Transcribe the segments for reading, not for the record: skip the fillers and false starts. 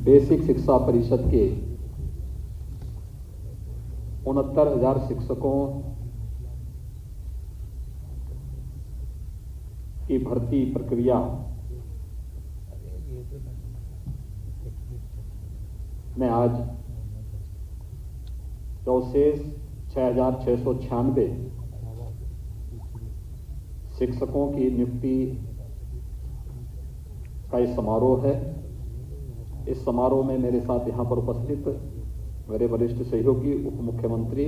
Basic शिक्षा परिषद के 69,000 शिक्षकों की भर्ती प्रक्रिया में आज जो शेष 6,696 शिक्षकों की नियुक्ति का इस समारोह है। इस समारोह में मेरे साथ यहां पर उपस्थित मेरे वरिष्ठ सहयोगी उप मुख्यमंत्री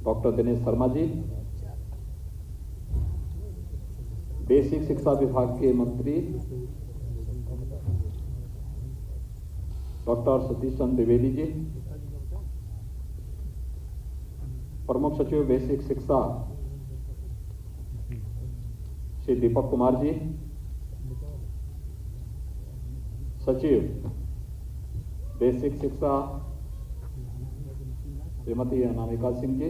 डॉक्टर दिनेश शर्मा जी, बेसिक शिक्षा विभाग के मंत्री डॉक्टर सतीश चंद्र द्विवेदी जी, प्रमुख सचिव बेसिक शिक्षा श्री दीपक कुमार जी, सचिव बेसिक शिक्षा श्रीमती अनामिका सिंह जी,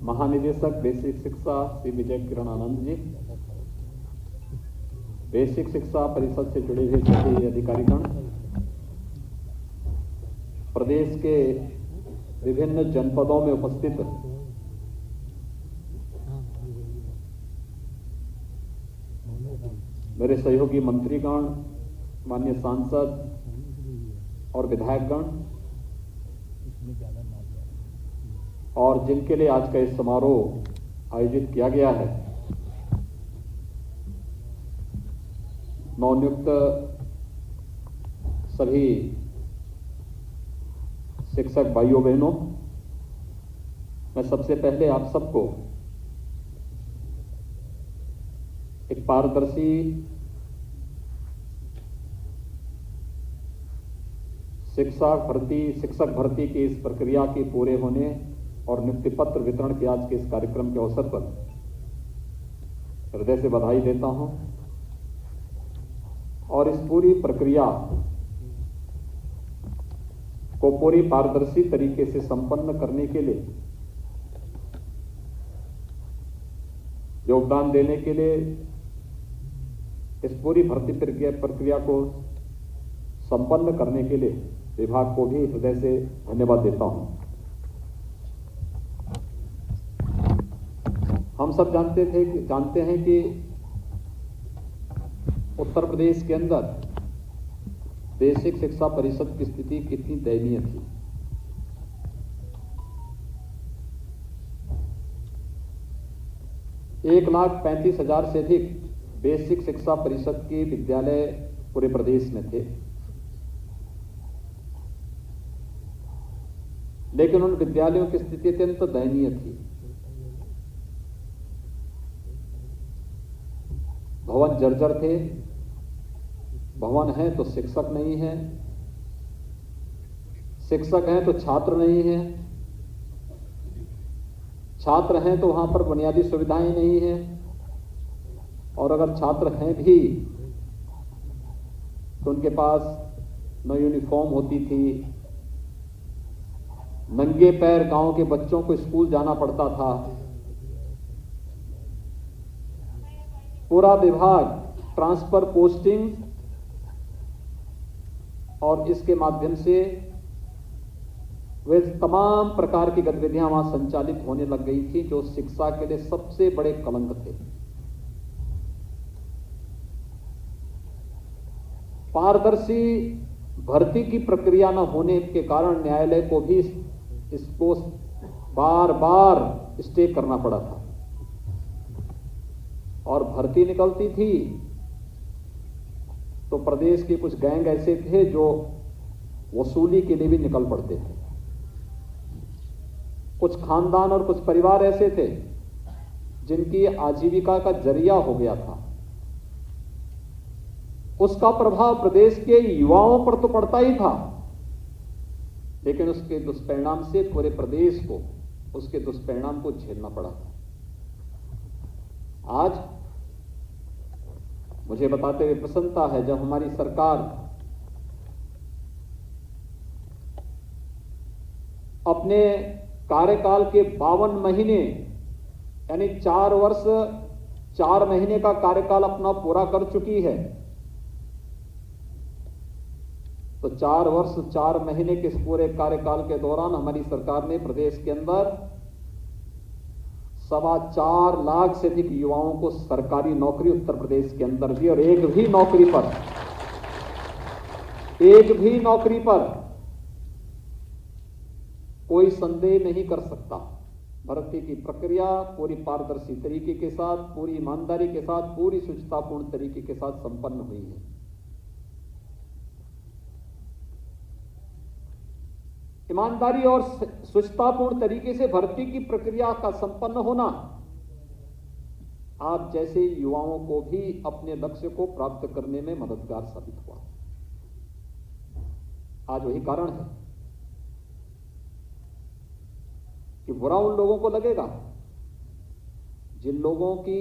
महानिदेशक बेसिक शिक्षा श्री विजय किरण आनंद जी, बेसिक शिक्षा परिषद से जुड़े हुए सभी अधिकारीगण, प्रदेश के विभिन्न जनपदों में उपस्थित मेरे सहयोगी मंत्रीगण, माननीय सांसद और विधायकगण, और जिनके लिए आज का इस समारोह आयोजित किया गया है, नवनियुक्त सभी शिक्षक भाइयों बहनों, मैं सबसे पहले आप सबको एक पारदर्शी शिक्षक भर्ती की इस प्रक्रिया के पूरे होने और नियुक्ति पत्र वितरण के आज के इस कार्यक्रम के अवसर पर हृदय से बधाई देता हूं। और इस पूरी प्रक्रिया को पूरी पारदर्शी तरीके से संपन्न करने के लिए योगदान देने के लिए, इस पूरी भर्ती प्रक्रिया को संपन्न करने के लिए विभाग को भी हृदय से धन्यवाद देता हूं। हम सब जानते हैं कि उत्तर प्रदेश के अंदर बेसिक शिक्षा परिषद की स्थिति कितनी दयनीय थी। एक 1,35,000 से अधिक बेसिक शिक्षा परिषद के विद्यालय पूरे प्रदेश में थे, लेकिन उन विद्यालयों की स्थिति अत्यंत दयनीय थी। भवन जर्जर थे, भवन है तो शिक्षक नहीं है, शिक्षक हैं तो छात्र नहीं है, छात्र हैं तो वहां पर बुनियादी सुविधाएं नहीं है, और अगर छात्र हैं भी तो उनके पास न यूनिफॉर्म होती थी, नंगे पैर गांव के बच्चों को स्कूल जाना पड़ता था। पूरा विभाग ट्रांसफर, पोस्टिंग और इसके माध्यम से वे तमाम प्रकार की गतिविधियां वहां संचालित होने लग गई थी, जो शिक्षा के लिए सबसे बड़े कलंक थे। पारदर्शी भर्ती की प्रक्रिया न होने के कारण न्यायालय को भी इसको बार बार स्टे करना पड़ा था, और भर्ती निकलती थी तो प्रदेश के कुछ गैंग ऐसे थे जो वसूली के लिए भी निकल पड़ते थे। कुछ खानदान और कुछ परिवार ऐसे थे जिनकी आजीविका का जरिया हो गया था। उसका प्रभाव प्रदेश के युवाओं पर तो पड़ता ही था, लेकिन उसके दुष्परिणाम से पूरे प्रदेश को उसके दुष्परिणाम को झेलना पड़ा था। आज मुझे बताते हुए प्रसन्नता है जब हमारी सरकार अपने कार्यकाल के 52 महीने यानी 4 वर्ष 4 महीने का कार्यकाल अपना पूरा कर चुकी है। तो 4 वर्ष 4 महीने के इस पूरे कार्यकाल के दौरान हमारी सरकार ने प्रदेश के अंदर 4.25 लाख से अधिक युवाओं को सरकारी नौकरी उत्तर प्रदेश के अंदर दी, और एक भी नौकरी पर कोई संदेह नहीं कर सकता। भर्ती की प्रक्रिया पूरी पारदर्शी तरीके के साथ, पूरी ईमानदारी के साथ, पूरी शुचितापूर्ण तरीके के साथ संपन्न हुई है। ईमानदारी और शुचितापूर्ण तरीके से भर्ती की प्रक्रिया का संपन्न होना आप जैसे युवाओं को भी अपने लक्ष्य को प्राप्त करने में मददगार साबित हुआ। आज वही कारण है कि बुरा उन लोगों को लगेगा जिन लोगों की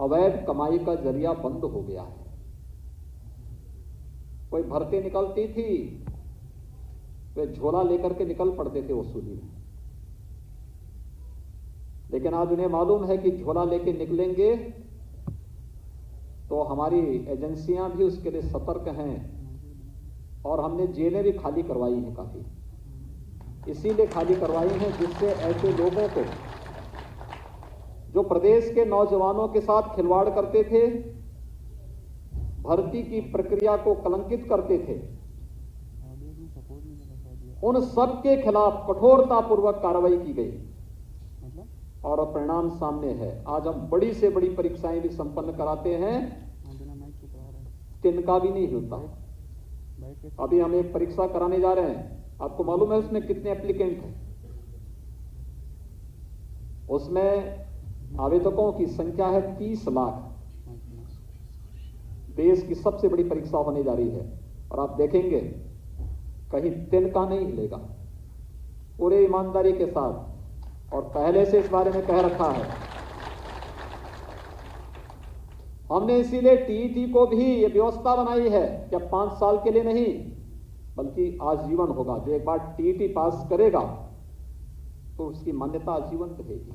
अवैध कमाई का जरिया बंद हो गया है। कोई भर्ती निकलती थी, वे झोला लेकर के निकल पड़ते थे वसूली में, लेकिन आज उन्हें मालूम है कि झोला लेके निकलेंगे तो हमारी एजेंसियां भी उसके लिए सतर्क हैं, और हमने जेलें भी खाली करवाई हैं काफी। इसीलिए खाली करवाई हैं जिससे ऐसे लोगों को जो प्रदेश के नौजवानों के साथ खिलवाड़ करते थे, भर्ती की प्रक्रिया को कलंकित करते थे, उन सब के खिलाफ कठोरतापूर्वक कार्रवाई की गई और परिणाम सामने है। आज हम बड़ी से बड़ी परीक्षाएं भी संपन्न कराते हैं, तिनका भी नहीं हिलता। अभी हम एक परीक्षा कराने जा रहे हैं, आपको मालूम है उसमें कितने एप्लीकेंट हैं? उसमें आवेदकों की संख्या है 30 लाख। देश की सबसे बड़ी परीक्षा होने जा रही है, और आप देखेंगे कहीं तिनका नहीं हिलेगा, पूरे ईमानदारी के साथ। और पहले से इस बारे में कह रखा है हमने, इसीलिए टीईटी को भी ये व्यवस्था बनाई है कि अब 5 साल के लिए नहीं बल्कि आजीवन होगा। जो एक बार टीईटी पास करेगा तो उसकी मान्यता आजीवन रहेगी।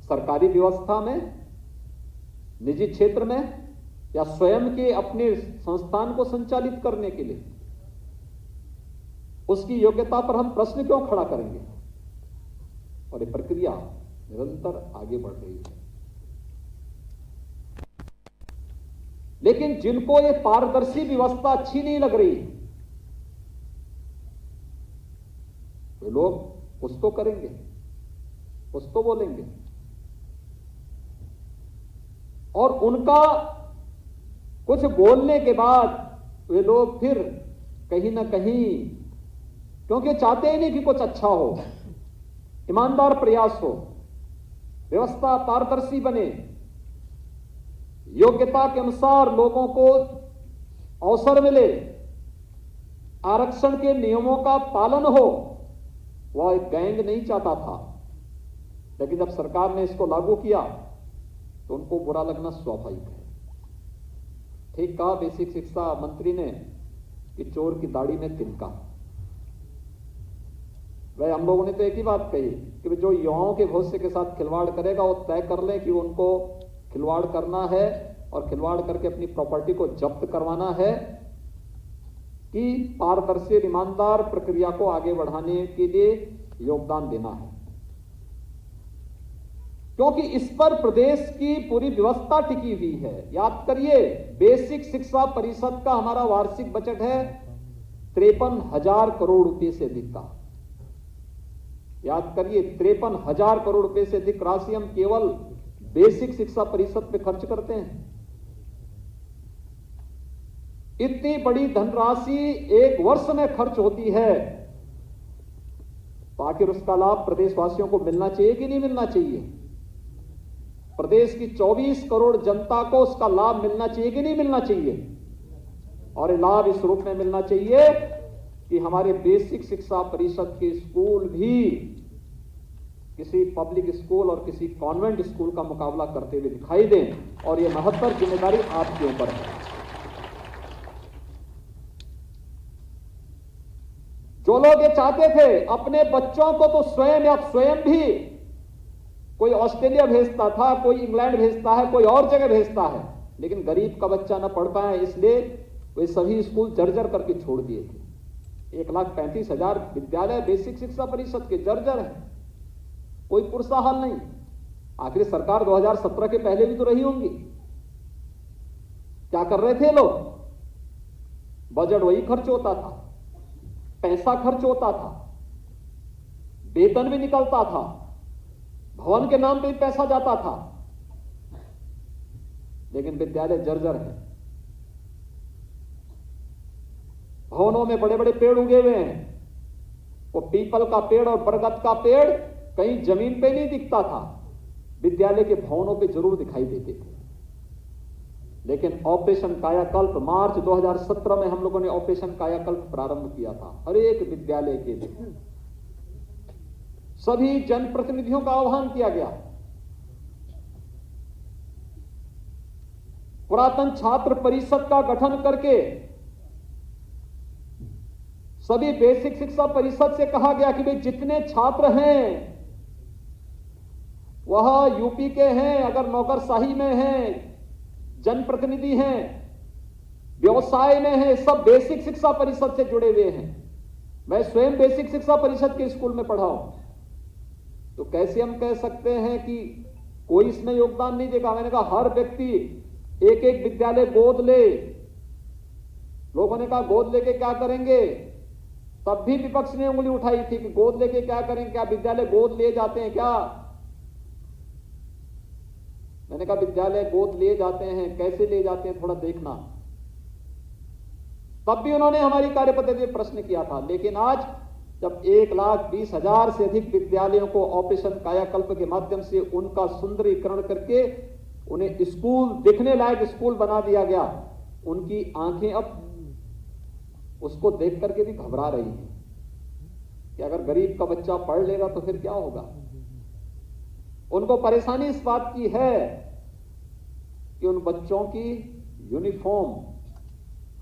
सरकारी व्यवस्था में, निजी क्षेत्र में, या स्वयं के अपने संस्थान को संचालित करने के लिए उसकी योग्यता पर हम प्रश्न क्यों खड़ा करेंगे? और ये प्रक्रिया निरंतर आगे बढ़ रही है। लेकिन जिनको ये पारदर्शी व्यवस्था अच्छी नहीं लग रही, वे लोग कुछ तो करेंगे, कुछ तो बोलेंगे, और उनका कुछ बोलने के बाद वे लोग फिर कहीं ना कहीं, क्योंकि चाहते ही नहीं कि कुछ अच्छा हो, ईमानदार प्रयास हो, व्यवस्था पारदर्शी बने, योग्यता के अनुसार लोगों को अवसर मिले, आरक्षण के नियमों का पालन हो, वह एक गैंग नहीं चाहता था। लेकिन जब सरकार ने इसको लागू किया तो उनको बुरा लगना स्वाभाविक है। ठीक कहा बेसिक शिक्षा मंत्री ने कि चोर की दाढ़ी में तिनका। वह हम लोगों ने तो एक ही बात कही कि जो युवाओं के भविष्य के साथ खिलवाड़ करेगा वो तय कर ले कि उनको खिलवाड़ करना है और खिलवाड़ करके अपनी प्रॉपर्टी को जब्त करवाना है, कि पारदर्शी ईमानदार प्रक्रिया को आगे बढ़ाने के लिए योगदान देना है। क्योंकि इस पर प्रदेश की पूरी व्यवस्था टिकी हुई है। याद करिए, बेसिक शिक्षा परिषद का हमारा वार्षिक बजट है 53,000 करोड़ रुपए से अधिक का। याद करिए, 53,000 करोड़ रुपए से अधिक राशि हम केवल बेसिक शिक्षा परिषद पे खर्च करते हैं। इतनी बड़ी धनराशि एक वर्ष में खर्च होती है, तो आखिर उसका लाभ प्रदेशवासियों को मिलना चाहिए कि नहीं मिलना चाहिए? प्रदेश की 24 करोड़ जनता को उसका लाभ मिलना चाहिए कि नहीं मिलना चाहिए? और ये लाभ इस रूप में मिलना चाहिए कि हमारे बेसिक शिक्षा परिषद के स्कूल भी किसी पब्लिक स्कूल और किसी कॉन्वेंट स्कूल का मुकाबला करते हुए दिखाई दें, और ये महत्तर जिम्मेदारी आपके ऊपर है। जो लोग ये चाहते थे अपने बच्चों को तो स्वयं या स्वयं भी कोई ऑस्ट्रेलिया भेजता था, कोई इंग्लैंड भेजता है, कोई और जगह भेजता है, लेकिन गरीब का बच्चा न पढ़ पाए इसलिए वे सभी स्कूल जर्जर करके छोड़ दिए थे। 1,35,000 विद्यालय बेसिक शिक्षा परिषद के जर्जर है, कोई पुरसा हाल नहीं। आखिर सरकार 2017 के पहले भी तो रही होंगी, क्या कर रहे थे लोग? बजट वही खर्च होता था, पैसा खर्च होता था, वेतन भी निकलता था, भवन के नाम पे भी पैसा जाता था, लेकिन विद्यालय जर्जर है। भवनों में बड़े बड़े पेड़ उगे हुए हैं, वो पीपल का पेड़ और बरगद का पेड़ कहीं जमीन पे नहीं दिखता था, विद्यालय के भवनों पे जरूर दिखाई देते थे। लेकिन ऑपरेशन कायाकल्प मार्च 2017 में हम लोगों ने ऑपरेशन कायाकल्प प्रारंभ किया था। हर एक विद्यालय के लिए सभी जनप्रतिनिधियों का आह्वान किया गया। पुरातन छात्र परिषद का गठन करके सभी बेसिक शिक्षा परिषद से कहा गया कि भाई जितने छात्र हैं वह यूपी के हैं, अगर नौकरशाही में हैं, जनप्रतिनिधि हैं, व्यवसाय में हैं, सब बेसिक शिक्षा परिषद से जुड़े हुए हैं। मैं स्वयं बेसिक शिक्षा परिषद के स्कूल में पढ़ा हूं, तो कैसे हम कह सकते हैं कि कोई इसमें योगदान नहीं देगा? मैंने कहा हर व्यक्ति एक एक विद्यालय गोद ले। लोगों ने कहा गोद लेके क्या करेंगे? तब भी विपक्ष ने उंगली उठाई थी कि गोद लेके क्या करेंगे, क्या विद्यालय गोद ले जाते हैं क्या? मैंने कहा विद्यालय गोद ले जाते हैं, कैसे ले जाते हैं थोड़ा देखना। तब भी उन्होंने हमारी कार्यपद्धति में प्रश्न किया था। लेकिन आज जब 1,20,000 से अधिक विद्यालयों को ऑपरेशन कायाकल्प के माध्यम से उनका सुंदरीकरण करके उन्हें स्कूल, दिखने लायक स्कूल बना दिया गया, उनकी आंखें अब उसको देख करके भी घबरा रही हैं कि अगर गरीब का बच्चा पढ़ लेगा तो फिर क्या होगा। उनको परेशानी इस बात की है कि उन बच्चों की यूनिफॉर्म,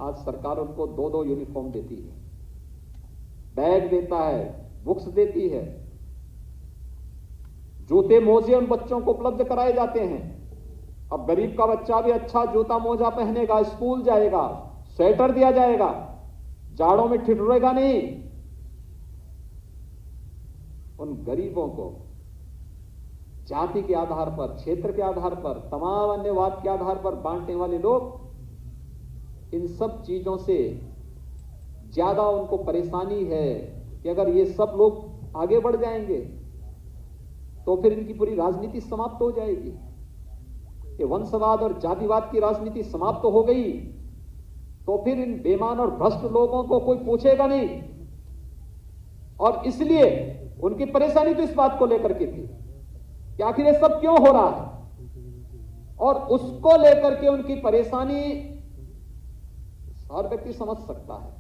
आज सरकार उनको 2-2 यूनिफॉर्म देती है, बैग देता है, बुक्स देती है, जूते मोजे उन बच्चों को उपलब्ध कराए जाते हैं। अब गरीब का बच्चा भी अच्छा जूता मोजा पहनेगा, स्कूल जाएगा, स्वेटर दिया जाएगा, जाड़ों में ठिठुरेगा नहीं। उन गरीबों को जाति के आधार पर, क्षेत्र के आधार पर, तमाम अन्यवाद के आधार पर बांटने वाले लोग, इन सब चीजों से ज्यादा उनको परेशानी है कि अगर ये सब लोग आगे बढ़ जाएंगे तो फिर इनकी पूरी राजनीति समाप्त हो जाएगी। ये वंशवाद और जातिवाद की राजनीति समाप्त हो गई तो फिर इन बेईमान और भ्रष्ट लोगों को कोई पूछेगा नहीं। और इसलिए उनकी परेशानी तो इस बात को लेकर के थी कि आखिर ये सब क्यों हो रहा है, और उसको लेकर के उनकी परेशानी हर व्यक्ति समझ सकता है।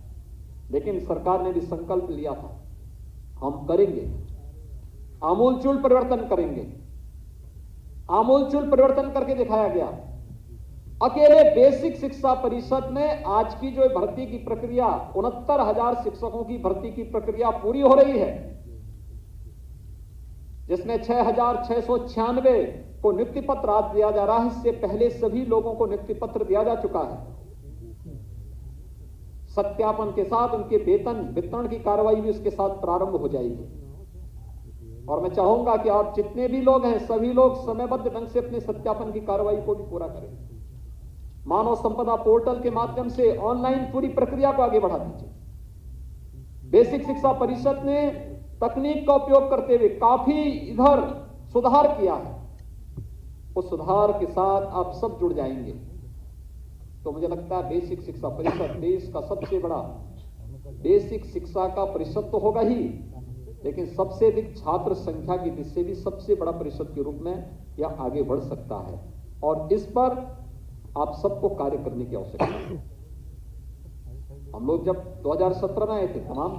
लेकिन सरकार ने भी संकल्प लिया था, हम करेंगे, आमूलचूल परिवर्तन करेंगे। आमूलचूल परिवर्तन करके दिखाया गया। अकेले बेसिक शिक्षा परिषद में आज की जो भर्ती की प्रक्रिया, 69,000 शिक्षकों की भर्ती की प्रक्रिया पूरी हो रही है, जिसमें 6,696 को नियुक्ति पत्र आज दिया जा रहा है। इससे पहले सभी लोगों को नियुक्ति पत्र दिया जा चुका है। सत्यापन के साथ उनके वेतन वितरण की कार्रवाई भी उसके साथ प्रारंभ हो जाएगी। और मैं चाहूंगा कि आप जितने भी लोग हैं, सभी लोग समयबद्ध ढंग से अपने सत्यापन की कार्रवाई को भी पूरा करें। मानव संपदा पोर्टल के माध्यम से ऑनलाइन पूरी प्रक्रिया को आगे बढ़ा दीजिए। बेसिक शिक्षा परिषद ने तकनीक का उपयोग करते हुए काफी इधर सुधार किया है। उस सुधार के साथ आप सब जुड़ जाएंगे तो मुझे लगता है बेसिक शिक्षा परिषद देश का सबसे बड़ा बेसिक शिक्षा का परिषद तो होगा ही, लेकिन सबसे अधिक छात्र संख्या की दृष्टि से भी सबसे बड़ा परिषद के रूप में यह आगे बढ़ सकता है। और इस पर आप सबको कार्य करने की आवश्यकता है। हम लोग जब 2017 में आए थे, तमाम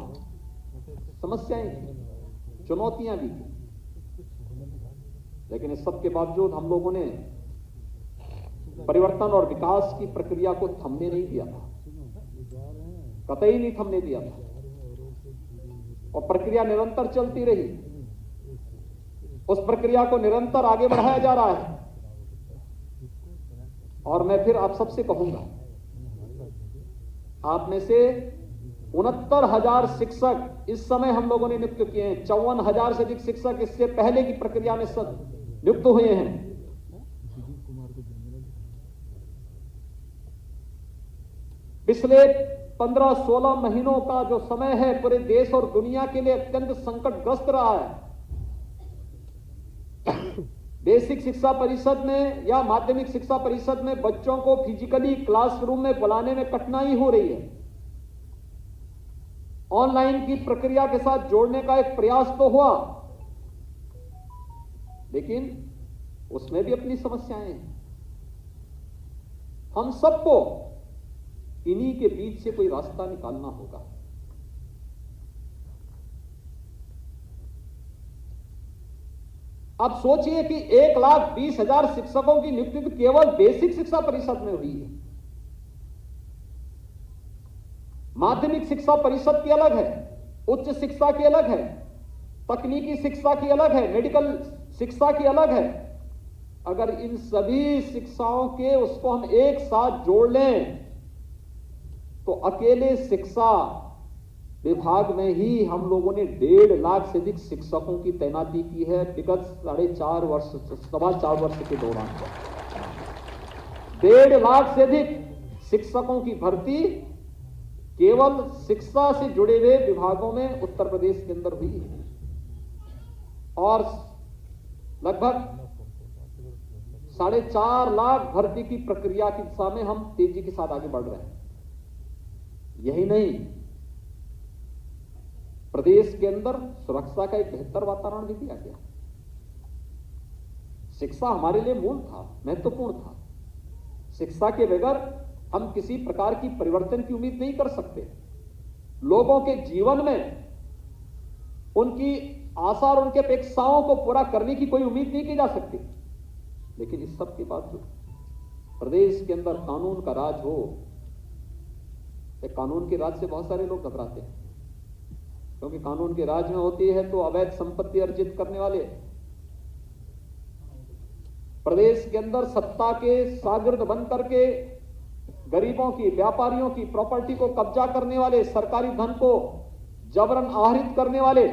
समस्याएं थी, चुनौतियां भी थी, लेकिन इस सब के बावजूद हम लोगों ने परिवर्तन और विकास की प्रक्रिया को थमने नहीं दिया था, कतई नहीं थमने दिया था, और प्रक्रिया निरंतर चलती रही। उस प्रक्रिया को निरंतर आगे बढ़ाया जा रहा है। और मैं फिर आप सबसे कहूंगा, आप में से 69,000 शिक्षक इस समय हम लोगों ने नियुक्त किए हैं। 54,000 से अधिक शिक्षक इससे पहले की प्रक्रिया में नियुक्त हुए हैं। पिछले 15-16 महीनों का जो समय है पूरे देश और दुनिया के लिए अत्यंत संकटग्रस्त रहा है। बेसिक शिक्षा परिषद में या माध्यमिक शिक्षा परिषद में बच्चों को फिजिकली क्लासरूम में बुलाने में कठिनाई हो रही है। ऑनलाइन की प्रक्रिया के साथ जोड़ने का एक प्रयास तो हुआ, लेकिन उसमें भी अपनी समस्याएं हैं। हम सबको इन्हीं के बीच से कोई रास्ता निकालना होगा। अब सोचिए कि 1,20,000 शिक्षकों की नियुक्ति तो केवल बेसिक शिक्षा परिषद में हुई है। माध्यमिक शिक्षा परिषद की अलग है, उच्च शिक्षा की अलग है, तकनीकी शिक्षा की अलग है, मेडिकल शिक्षा की अलग है। अगर इन सभी शिक्षाओं के उसको हम एक साथ जोड़ लें तो अकेले शिक्षा विभाग में ही हम लोगों ने 1.5 लाख से अधिक शिक्षकों की तैनाती की है विगत 4.5 वर्ष के दौरान। 1.5 लाख से अधिक शिक्षकों की भर्ती केवल शिक्षा से जुड़े हुए विभागों में उत्तर प्रदेश के अंदर हुई है। और लगभग 4.5 लाख भर्ती की प्रक्रिया की दिशा में हम तेजी के साथ आगे बढ़ रहे हैं। यही नहीं, प्रदेश के अंदर सुरक्षा का एक बेहतर वातावरण भी दिया गया। शिक्षा हमारे लिए मूल था, महत्वपूर्ण था। शिक्षा के बगैर हम किसी प्रकार की परिवर्तन की उम्मीद नहीं कर सकते। लोगों के जीवन में उनकी आशा और उनके अपेक्षाओं को पूरा करने की कोई उम्मीद नहीं की जा सकती। लेकिन इस सब के बावजूद प्रदेश के अंदर कानून का राज हो। कानून के राज से बहुत सारे लोग घबराते हैं, क्योंकि कानून के राज में होती है तो अवैध संपत्ति अर्जित करने वाले, प्रदेश के अंदर सत्ता के शागिर्द बन करके गरीबों की, व्यापारियों की प्रॉपर्टी को कब्जा करने वाले, सरकारी धन को जबरन आहरित करने वाले,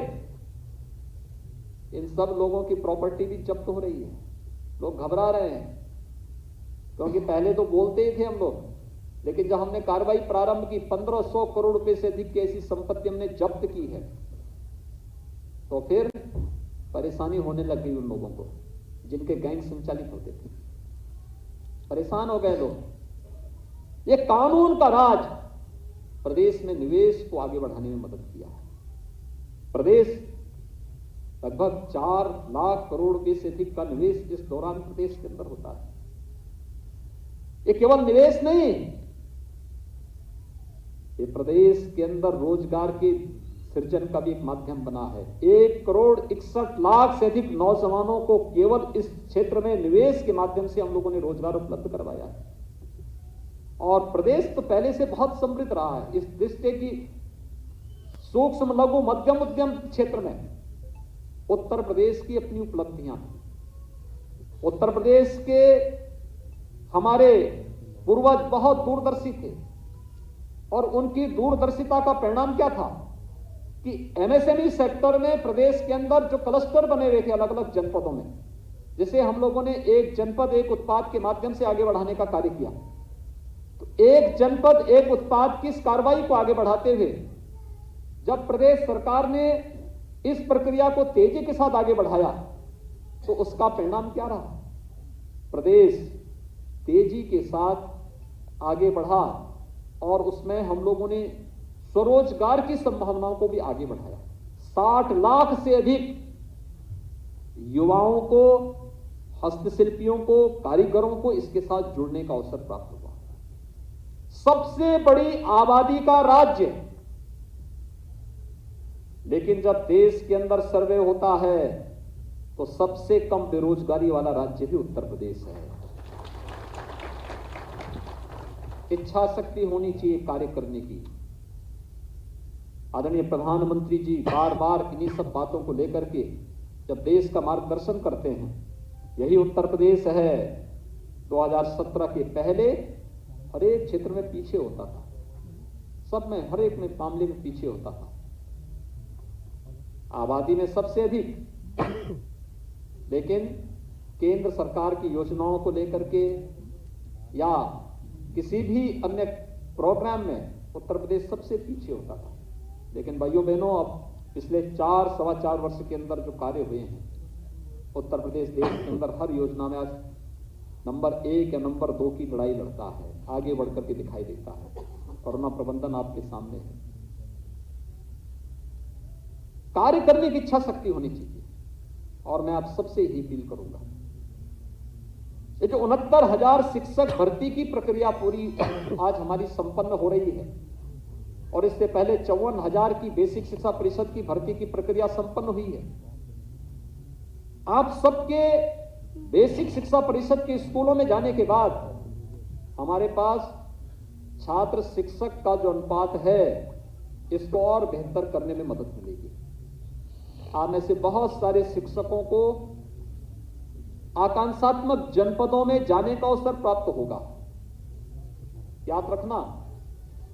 इन सब लोगों की प्रॉपर्टी भी जब्त हो रही है। लोग घबरा रहे हैं, क्योंकि पहले तो बोलते ही थे हम लोग, लेकिन जब हमने कार्रवाई प्रारंभ की 1500 करोड़ रुपए से अधिक की ऐसी संपत्ति हमने जब्त की है, तो फिर परेशानी होने लग गई उन लोगों को जिनके गैंग संचालित होते थे। परेशान हो गए लोग। ये कानून का राज प्रदेश में निवेश को आगे बढ़ाने में मदद किया है। प्रदेश लगभग 4 लाख करोड़ रुपए से अधिक का निवेश इस दौरान प्रदेश के अंदर होता है। ये केवल निवेश नहीं, ये प्रदेश के अंदर रोजगार के सृजन का भी एक माध्यम बना है। 1,61,00,000 से अधिक नौजवानों को केवल इस क्षेत्र में निवेश के माध्यम से हम लोगों ने रोजगार उपलब्ध करवाया है। और प्रदेश तो पहले से बहुत समृद्ध रहा है इस दृष्टि की सूक्ष्म लघु मध्यम उद्यम क्षेत्र में उत्तर प्रदेश की अपनी उपलब्धियां हैं। उत्तर प्रदेश के हमारे पूर्वज बहुत दूरदर्शी थे और उनकी दूरदर्शिता का परिणाम क्या था कि एमएसएमई सेक्टर में प्रदेश के अंदर जो क्लस्टर बने हुए थे अलग अलग जनपदों में, जिसे हम लोगों ने एक जनपद एक उत्पाद के माध्यम से आगे बढ़ाने का कार्य किया। तो एक जनपद एक उत्पाद की इस कार्रवाई को आगे बढ़ाते हुए जब प्रदेश सरकार ने इस प्रक्रिया को तेजी के साथ आगे बढ़ाया तो उसका परिणाम क्या रहा? प्रदेश तेजी के साथ आगे बढ़ा और उसमें हम लोगों ने स्वरोजगार की संभावनाओं को भी आगे बढ़ाया। 60 लाख से अधिक युवाओं को, हस्तशिल्पियों को, कारीगरों को इसके साथ जुड़ने का अवसर प्राप्त हुआ। सबसे बड़ी आबादी का राज्य, लेकिन जब देश के अंदर सर्वे होता है तो सबसे कम बेरोजगारी वाला राज्य भी उत्तर प्रदेश है। इच्छा शक्ति होनी चाहिए कार्य करने की। आदरणीय प्रधानमंत्री जी बार बार इन्हीं सब बातों को लेकर के जब देश का मार्गदर्शन करते हैं। यही उत्तर प्रदेश है 2017 के पहले हर एक क्षेत्र में पीछे होता था, सब में, हर एक में मामले में पीछे होता था। आबादी में सबसे अधिक, लेकिन केंद्र सरकार की योजनाओं को लेकर के या किसी भी अन्य प्रोग्राम में उत्तर प्रदेश सबसे पीछे होता था। लेकिन भाइयों बहनों, अब पिछले 4-4.25 वर्ष के अंदर जो कार्य हुए हैं, उत्तर प्रदेश देश के अंदर हर योजना में आज नंबर 1 या नंबर 2 की लड़ाई लड़ता है, आगे बढ़कर के दिखाई देता है। कोरोना प्रबंधन आपके सामने है। कार्य करने की इच्छा शक्ति होनी चाहिए। और मैं आप सबसे ही अपील करूंगा, ये जो 69,000 शिक्षक भर्ती की प्रक्रिया पूरी आज हमारी संपन्न हो रही है, और इससे पहले 54,000 की बेसिक शिक्षा परिषद की भर्ती की प्रक्रिया संपन्न हुई है। आप सबके बेसिक शिक्षा परिषद के स्कूलों में जाने के बाद हमारे पास छात्र शिक्षक का जो अनुपात है, इसको और बेहतर करने में मदद मिलेगी। आप में से बहुत सारे शिक्षकों को आकांक्षात्मक जनपदों में जाने का अवसर प्राप्त होगा। याद रखना,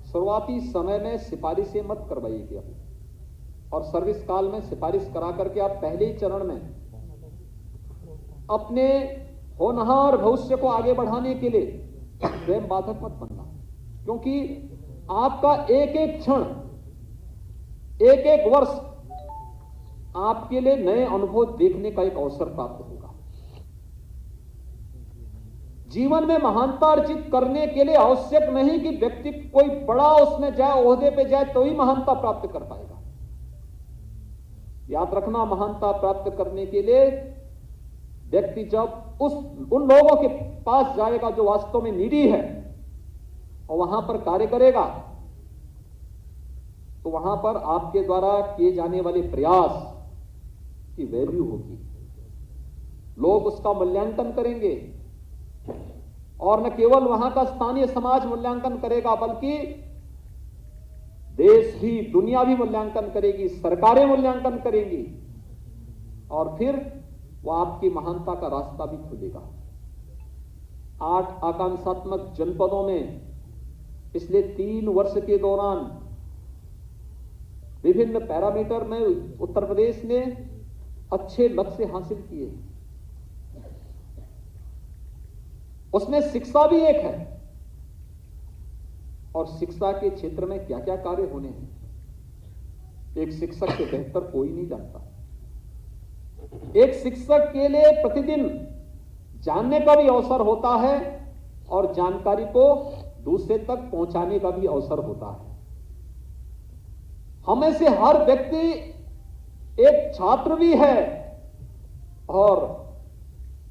शुरुआती समय में सिफारिशें मत करवाइएगा, और सर्विस काल में सिफारिश करा करके आप पहले ही चरण में अपने होनहार भविष्य को आगे बढ़ाने के लिए स्वयं बाधक मत बनना, क्योंकि आपका एक एक क्षण, एक एक वर्ष आपके लिए नए अनुभव देखने का एक अवसर प्राप्त होगा। जीवन में महानता अर्जित करने के लिए आवश्यक नहीं कि व्यक्ति कोई बड़ा उसमें जाए, ओहदे पे जाए तो ही महानता प्राप्त कर पाएगा। याद रखना, महानता प्राप्त करने के लिए व्यक्ति जब उन लोगों के पास जाएगा जो वास्तव में नीडी है, और वहां पर कार्य करेगा, तो वहां पर आपके द्वारा किए जाने वाले प्रयास की वैल्यू होगी। लोग उसका मूल्यांकन करेंगे, और न केवल वहां का स्थानीय समाज मूल्यांकन करेगा, बल्कि देश भी, दुनिया भी मूल्यांकन करेगी, सरकारें मूल्यांकन करेंगी, और फिर वह आपकी महानता का रास्ता भी खुलेगा। 8 आकांक्षात्मक जनपदों में पिछले 3 वर्ष के दौरान विभिन्न पैरामीटर में उत्तर प्रदेश ने अच्छे लक्ष्य हासिल किए। उसमें शिक्षा भी एक है, और शिक्षा के क्षेत्र में क्या क्या कार्य होने हैं, एक शिक्षक से बेहतर कोई नहीं जानता। एक शिक्षक के लिए प्रतिदिन जानने का भी अवसर होता है, और जानकारी को दूसरे तक पहुंचाने का भी अवसर होता है। हमें से हर व्यक्ति एक छात्र भी है, और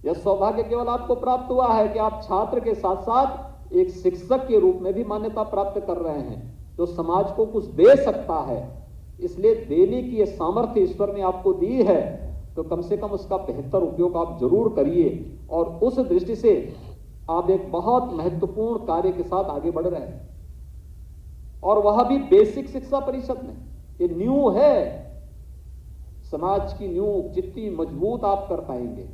यह सौभाग्य केवल आपको प्राप्त हुआ है कि आप छात्र के साथ साथ एक शिक्षक के रूप में भी मान्यता प्राप्त कर रहे हैं, जो समाज को कुछ दे सकता है। इसलिए देने की यह सामर्थ्य ईश्वर ने आपको दी है, तो कम से कम उसका बेहतर उपयोग आप जरूर करिए। और उस दृष्टि से आप एक बहुत महत्वपूर्ण कार्य के साथ आगे बढ़ रहे हैं, और वह भी बेसिक शिक्षा परिषद में। ये न्यू है, समाज की न्यू जितनी मजबूत आप कर पाएंगे,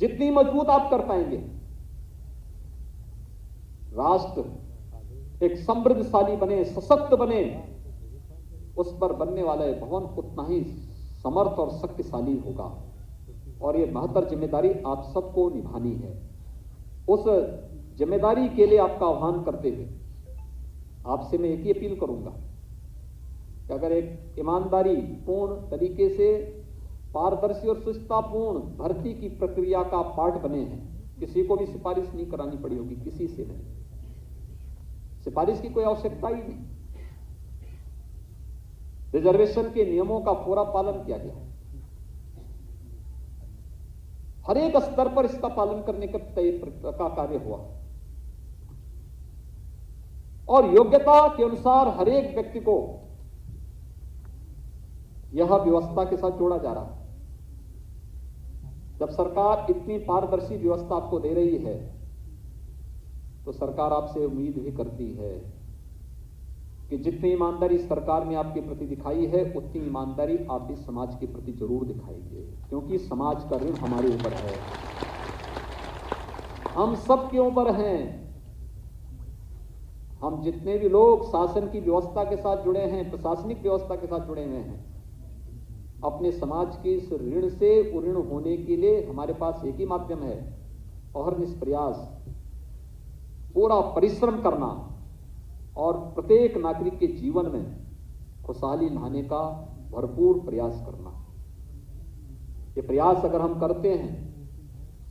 जितनी मजबूत आप कर पाएंगे, राष्ट्र एक समृद्धशाली बने, सशक्त बने, उस पर बनने वाला भवन उतना ही समर्थ और शक्तिशाली होगा। और यह महत्तर जिम्मेदारी आप सबको निभानी है। उस जिम्मेदारी के लिए आपका आह्वान करते हुए आपसे मैं एक ही अपील करूंगा कि अगर एक ईमानदारी पूर्ण तरीके से पारदर्शी और सुचितापूर्ण भर्ती की प्रक्रिया का पार्ट बने हैं, किसी को भी सिफारिश नहीं करानी पड़ी होगी, किसी से नहीं, सिफारिश की कोई आवश्यकता ही नहीं। रिजर्वेशन के नियमों का पूरा पालन किया गया, हर एक स्तर पर इसका पालन करने का कार्य हुआ, और योग्यता के अनुसार हर एक व्यक्ति को यह व्यवस्था के साथ जोड़ा जा रहा है। जब सरकार इतनी पारदर्शी व्यवस्था आपको दे रही है, तो सरकार आपसे उम्मीद भी करती है कि जितनी ईमानदारी सरकार ने आपके प्रति दिखाई है उतनी ईमानदारी आप इस समाज के प्रति जरूर दिखाइए, क्योंकि समाज का ऋण हमारे ऊपर है, हम सब के ऊपर हैं। हम जितने भी लोग शासन की व्यवस्था के साथ जुड़े हैं, प्रशासनिक व्यवस्था के साथ जुड़े हुए हैं, अपने समाज के इस ऋण से उऋण होने के लिए हमारे पास एक ही माध्यम है, और निष्प्रयास पूरा परिश्रम करना और प्रत्येक नागरिक के जीवन में खुशहाली लाने का भरपूर प्रयास करना। ये प्रयास अगर हम करते हैं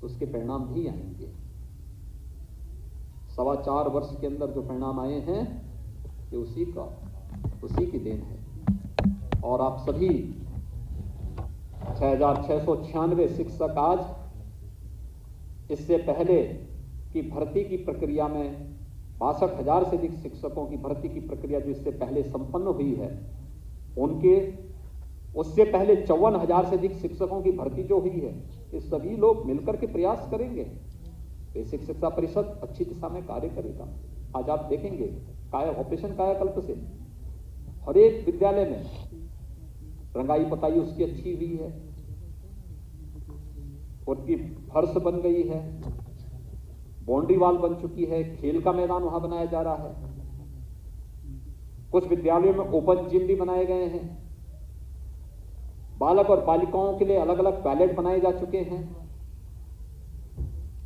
तो उसके परिणाम भी आएंगे। 4.25 वर्ष के अंदर जो परिणाम आए हैं ये उसी की देन है। और आप सभी 6,696 शिक्षक आज इससे पहले की भर्ती की प्रक्रिया में 62,000 से अधिक शिक्षकों की भर्ती की प्रक्रिया जो इससे पहले संपन्न हुई है, उनके उससे पहले 54,000 से अधिक शिक्षकों की भर्ती जो हुई है, ये सभी लोग मिलकर के प्रयास करेंगे। बेसिक शिक्षा परिषद अच्छी दिशा में कार्य करेगा। आज आप देखेंगे ऑपरेशन कायाकल्प से हर एक विद्यालय में रंगाई पकाई उसकी अच्छी हुई है, उनकी फर्श बन गई है, बाउंड्री वॉल बन चुकी है, खेल का मैदान वहां बनाया जा रहा है, कुछ विद्यालयों में ओपन जिम भी बनाए गए हैं, बालक और बालिकाओं के लिए अलग अलग टॉयलेट बनाए जा चुके हैं,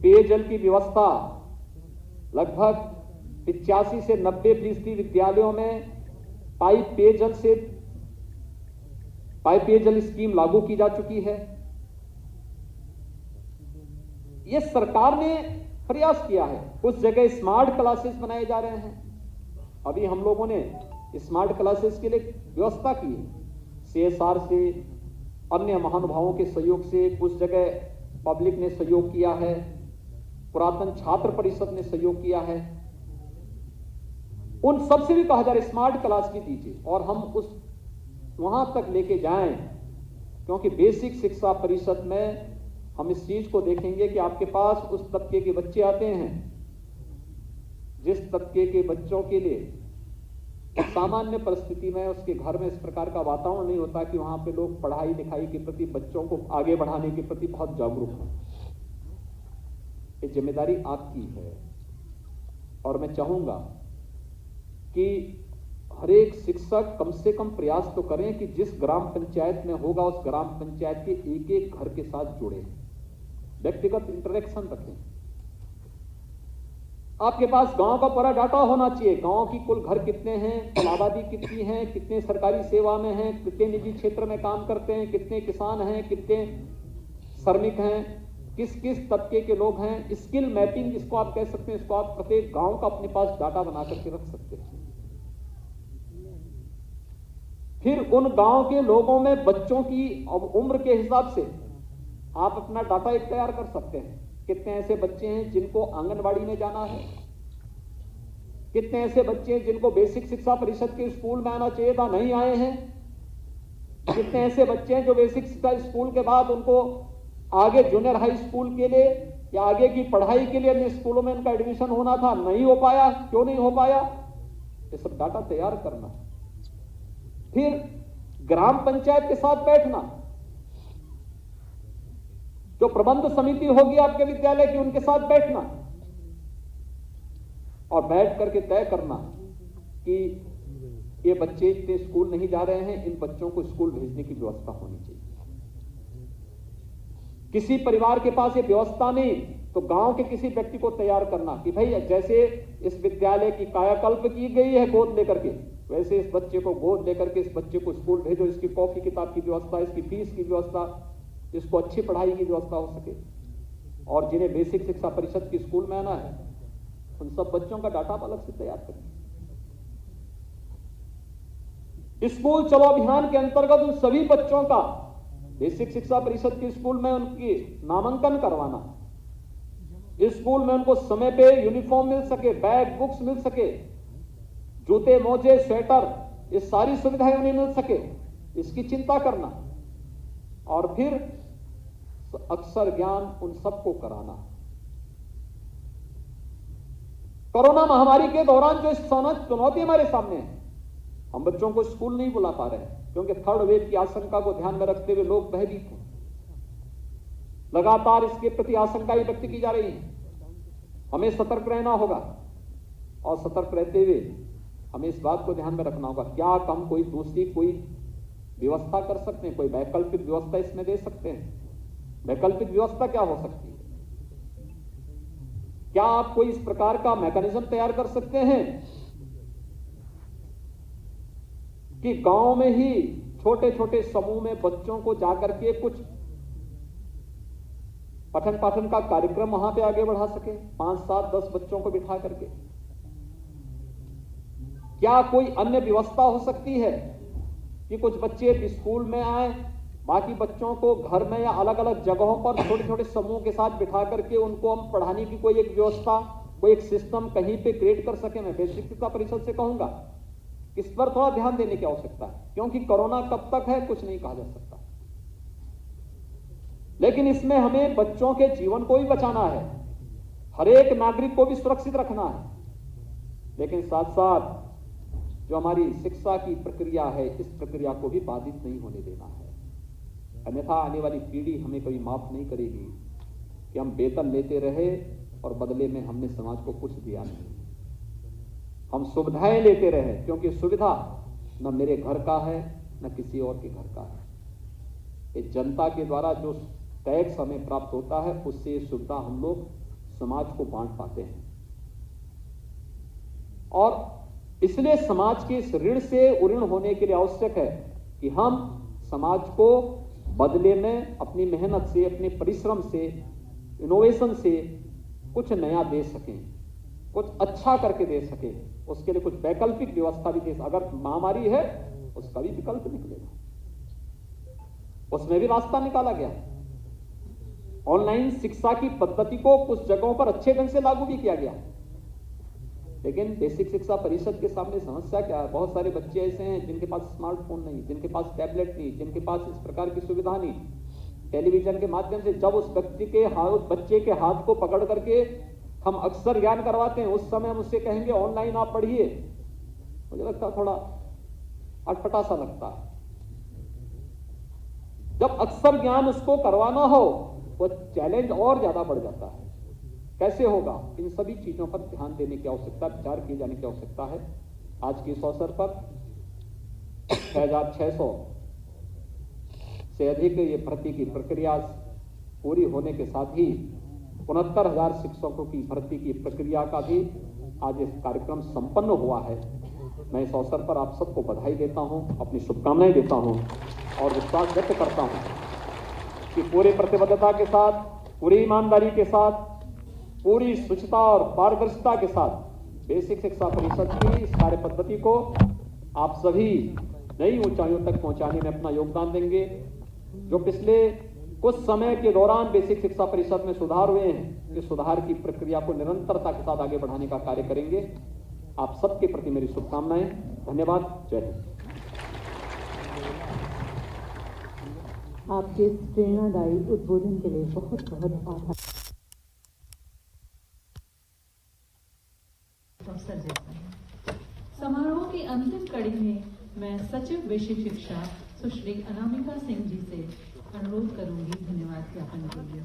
पेयजल की व्यवस्था लगभग 85 से 90% विद्यालयों में पाइप पेयजल स्कीम लागू की जा चुकी है। यह सरकार ने प्रयास किया है। कुछ जगह स्मार्ट क्लासेस बनाए जा रहे हैं। अभी हम लोगों ने स्मार्ट क्लासेस के लिए व्यवस्था की है, CSR से, अन्य महानुभावों के सहयोग से, कुछ जगह पब्लिक ने सहयोग किया है, पुरातन छात्र परिषद ने सहयोग किया है। उन सबसे भी कहा जा रहा है स्मार्ट क्लास की दीजिए और हम उस वहां तक लेके जाएं, क्योंकि बेसिक शिक्षा परिषद में हम इस चीज को देखेंगे कि आपके पास उस तबके के बच्चे आते हैं जिस तबके के बच्चों के लिए सामान्य परिस्थिति में उसके घर में इस प्रकार का वातावरण नहीं होता कि वहां पे लोग पढ़ाई लिखाई के प्रति, बच्चों को आगे बढ़ाने के प्रति बहुत जागरूक हों। ये जिम्मेदारी आपकी है और मैं चाहूंगा कि हर एक शिक्षक कम से कम प्रयास तो करें कि जिस ग्राम पंचायत में होगा उस ग्राम पंचायत के एक एक घर के साथ जुड़े, व्यक्तिगत इंटरेक्शन रखें। आपके पास गांव का पूरा डाटा होना चाहिए, गांव की कुल घर कितने हैं, कुल आबादी कितनी है, कितने सरकारी सेवा में हैं, कितने निजी क्षेत्र में काम करते हैं, कितने किसान हैं, कितने श्रमिक हैं, किस किस तबके के लोग हैं। स्किल मैपिंग इसको आप कह सकते हैं, इसको आप प्रत्येक गांव का अपने पास डाटा बना करके रख सकते हैं। फिर उन गांव के लोगों में बच्चों की उम्र के हिसाब से आप अपना डाटा एक तैयार कर सकते हैं। कितने ऐसे बच्चे हैं जिनको आंगनबाड़ी में जाना है, कितने ऐसे बच्चे हैं जिनको बेसिक शिक्षा परिषद के स्कूल में आना चाहिए था, नहीं आए हैं, कितने ऐसे बच्चे हैं जो बेसिक शिक्षा स्कूल के बाद उनको आगे जूनियर हाई स्कूल के लिए या आगे की पढ़ाई के लिए अन्य स्कूलों में उनका एडमिशन होना था, नहीं हो पाया, क्यों नहीं हो पाया, ये सब डाटा तैयार करना। फिर ग्राम पंचायत के साथ बैठना, जो प्रबंध समिति होगी आपके विद्यालय की, उनके साथ बैठना और बैठ करके तय करना कि ये बच्चे इतने स्कूल नहीं जा रहे हैं, इन बच्चों को स्कूल भेजने की व्यवस्था होनी चाहिए। किसी परिवार के पास ये व्यवस्था नहीं तो गांव के किसी व्यक्ति को तैयार करना कि भाई जैसे इस विद्यालय की कायाकल्प की गई है गोद लेकर के, वैसे इस बच्चे को गोद लेकर के इस बच्चे को स्कूल भेजो, इसकी कॉपी किताब की व्यवस्था, इसकी फीस की व्यवस्था, इसको अच्छी पढ़ाई की व्यवस्था हो सके। और जिन्हें बेसिक शिक्षा परिषद की स्कूल में आना है उन सब बच्चों का डाटा अलग से तैयार करें। स्कूल चलो अभियान के अंतर्गत उन सभी बच्चों का बेसिक शिक्षा परिषद के स्कूल में उनकी नामांकन करवाना, स्कूल में उनको समय पे यूनिफॉर्म मिल सके, बैग बुक्स मिल सके, जूते मोजे स्वेटर, ये सारी सुविधाएं उन्हें मिल सके, इसकी चिंता करना। और फिर अक्षर ज्ञान उन सबको कराना। कोरोना महामारी के दौरान जो चुनौती हमारे सामने है, हम बच्चों को स्कूल नहीं बुला पा रहे हैं क्योंकि थर्ड वेव की आशंका को ध्यान में रखते हुए लोग भयभीत हैं। लगातार इसके प्रति आशंकाएं व्यक्त की जा रही है। हमें सतर्क रहना होगा और सतर्क रहते हुए हमें इस बात को ध्यान में रखना होगा, क्या हम कोई दूसरी कोई व्यवस्था कर सकते हैं, कोई वैकल्पिक व्यवस्था इसमें दे सकते हैं। वैकल्पिक व्यवस्था क्या हो सकती है? क्या आप कोई इस प्रकार का मैकेनिज्म तैयार कर सकते हैं कि गांव में ही छोटे छोटे समूह में बच्चों को जाकर के कुछ पठन पाठन का कार्यक्रम वहां पे आगे बढ़ा सके, 5, 7, 10 बच्चों को बिठा करके? क्या कोई अन्य व्यवस्था हो सकती है कि कुछ बच्चे स्कूल में आए, बाकी बच्चों को घर में या अलग अलग जगहों पर छोटे छोटे समूह के साथ बिठा करके उनको हम पढ़ाने की कोई एक व्यवस्था, कोई एक सिस्टम कहीं पे क्रिएट कर सके? मैं बेसिक शिक्षा परिषद से कहूंगा इस पर थोड़ा ध्यान देने की आवश्यकता है, क्योंकि कोरोना कब तक है कुछ नहीं कहा जा सकता। लेकिन इसमें हमें बच्चों के जीवन को भी बचाना है, हर एक नागरिक को भी सुरक्षित रखना है, लेकिन साथ साथ जो हमारी शिक्षा की प्रक्रिया है इस प्रक्रिया को भी बाधित नहीं होने देना है। अन्यथा आने वाली पीढ़ी हमें कभी माफ नहीं करेगी कि हम वेतन लेते रहे और बदले में हमने समाज को कुछ दिया नहीं। हम सुविधाएं लेते रहे, क्योंकि सुविधा न मेरे घर का है न किसी और के घर का है। ये जनता के द्वारा जो टैक्स हमें प्राप्त होता है उससे ये सुविधा हम लोग समाज को बांट पाते हैं। और इसलिए समाज के इस ऋण से उऋण होने के लिए आवश्यक है कि हम समाज को बदले में अपनी मेहनत से, अपने परिश्रम से, इनोवेशन से कुछ नया दे सकें, कुछ अच्छा करके दे सकें। उसके लिए कुछ वैकल्पिक व्यवस्था भी दे। अगर महामारी है उसका भी विकल्प निकलेगा, उसमें भी रास्ता निकाला गया। ऑनलाइन शिक्षा की पद्धति को कुछ जगहों पर अच्छे ढंग से लागू भी किया गया, लेकिन बेसिक शिक्षा परिषद के सामने समस्या क्या है? बहुत सारे बच्चे ऐसे हैं जिनके पास स्मार्टफोन नहीं, जिनके पास टैबलेट नहीं, जिनके पास इस प्रकार की सुविधा नहीं। टेलीविजन के माध्यम से जब उस व्यक्ति के बच्चे के हाथ को पकड़ करके हम अक्सर ज्ञान करवाते हैं, उस समय हम उससे कहेंगे ऑनलाइन आप पढ़िए, मुझे लगता है थोड़ा अटपटा सा लगता है। जब अक्सर ज्ञान उसको करवाना हो वो चैलेंज और ज्यादा बढ़ जाता है। कैसे होगा? इन सभी चीजों पर ध्यान देने की आवश्यकता, विचार किए जाने की आवश्यकता है। आज के इस अवसर पर 6600 से अधिक ये भर्ती की प्रक्रिया पूरी होने के साथ ही 69,000 शिक्षकों की भर्ती की प्रक्रिया का भी आज इस कार्यक्रम संपन्न हुआ है। मैं इस अवसर पर आप सबको बधाई देता हूं, अपनी शुभकामनाएं देता हूं और विश्वास व्यक्त करता हूं कि पूरी प्रतिबद्धता के साथ, पूरी ईमानदारी के साथ, पूरी शुचिता और पारदर्शिता के साथ बेसिक शिक्षा परिषद की इस कार्य पद्धति को आप सभी नई ऊंचाइयों तक पहुंचाने में अपना योगदान देंगे। जो पिछले कुछ समय के दौरान बेसिक शिक्षा परिषद में सुधार हुए हैं, इस सुधार की प्रक्रिया को निरंतरता के साथ आगे बढ़ाने का कार्य करेंगे। आप सबके प्रति मेरी शुभकामनाएं। धन्यवाद। जय हिंद। आपके इस प्रेरणादायी उद्बोधन के लिए बहुत बहुत आभार। समारोह की अंतिम कड़ी में मैं सचिव बेसिक शिक्षा सुश्री अनामिका सिंह जी से अनुरोध करूंगी धन्यवाद ज्ञापन के लिए।